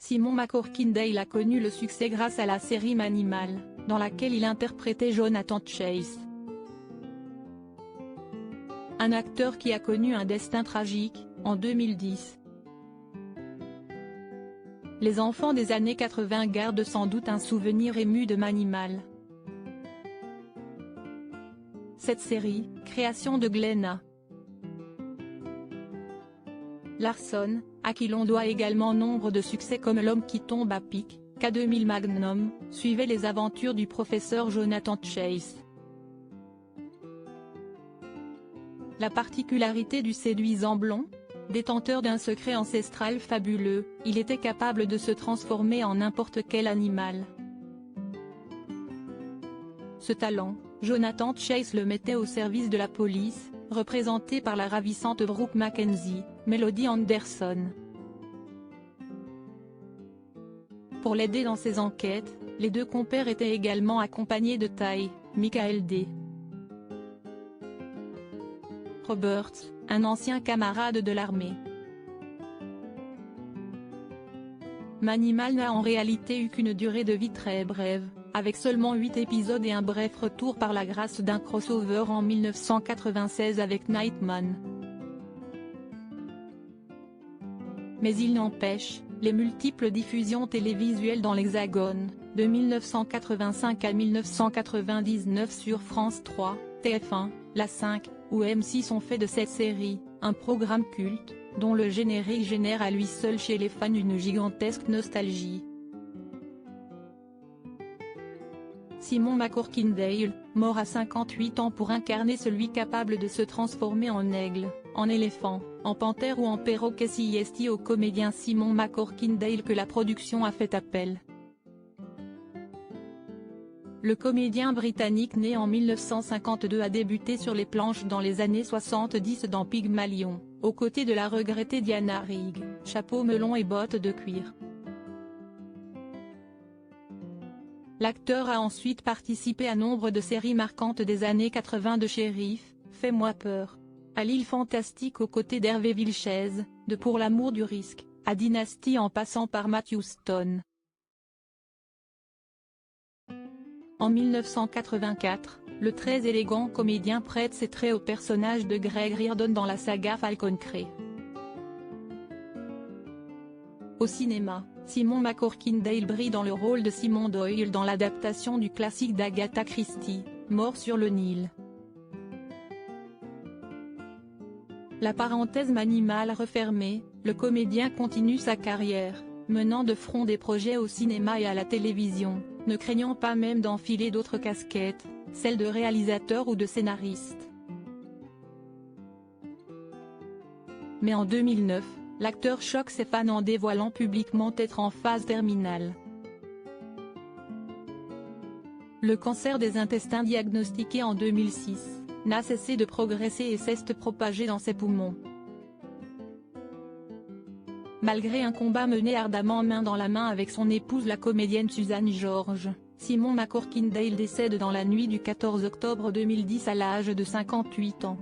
Simon McCorkindale a connu le succès grâce à la série Manimal, dans laquelle il interprétait Jonathan Chase. Un acteur qui a connu un destin tragique, en 2010. Les enfants des années 80 gardent sans doute un souvenir ému de Manimal. Cette série, création de Glenn Larson, à qui l'on doit également nombre de succès comme L'homme qui tombe à pic, K2000 Magnum, suivait les aventures du professeur Jonathan Chase. La particularité du séduisant blond, détenteur d'un secret ancestral fabuleux, il était capable de se transformer en n'importe quel animal. Ce talent, Jonathan Chase le mettait au service de la police, représenté par la ravissante Brooke Mackenzie, Melody Anderson. Pour l'aider dans ses enquêtes, les deux compères étaient également accompagnés de Ty, Michael D. Roberts, un ancien camarade de l'armée. Manimal n'a en réalité eu qu'une durée de vie très brève, avec seulement 8 épisodes et un bref retour par la grâce d'un crossover en 1996 avec Nightman. Mais il n'empêche, les multiples diffusions télévisuelles dans l'Hexagone, de 1985 à 1999 sur France 3, TF1, La 5, ou M6 ont fait de cette série, un programme culte, dont le générique génère à lui seul chez les fans une gigantesque nostalgie. Simon McCorkindale, mort à 58 ans pour incarner celui capable de se transformer en aigle, en éléphant, en panthère ou en perroquet. C'est au comédien Simon McCorkindale que la production a fait appel. Le comédien britannique né en 1952 a débuté sur les planches dans les années 70 dans Pygmalion, aux côtés de la regrettée Diana Rigg, chapeau melon et bottes de cuir. L'acteur a ensuite participé à nombre de séries marquantes des années 80 de Shérif, Fais-moi peur, à L'île fantastique aux côtés d'Hervé Vilches, de Pour l'amour du risque, à Dynasty en passant par Matthew Stone. En 1984, le très élégant comédien prête ses traits au personnage de Greg Reardon dans la saga Falcon Crest. Au cinéma, Simon McCorkindale brille dans le rôle de Simon Doyle dans l'adaptation du classique d'Agatha Christie, Mort sur le Nil. La parenthèse Manimal refermée, le comédien continue sa carrière, menant de front des projets au cinéma et à la télévision, ne craignant pas même d'enfiler d'autres casquettes, celles de réalisateur ou de scénariste. Mais en 2009, l'acteur choque ses fans en dévoilant publiquement être en phase terminale. Le cancer des intestins diagnostiqué en 2006, n'a cessé de progresser et s'est propagé dans ses poumons. Malgré un combat mené ardemment main dans la main avec son épouse la comédienne Suzanne George, Simon McCorkindale décède dans la nuit du 14 octobre 2010 à l'âge de 58 ans.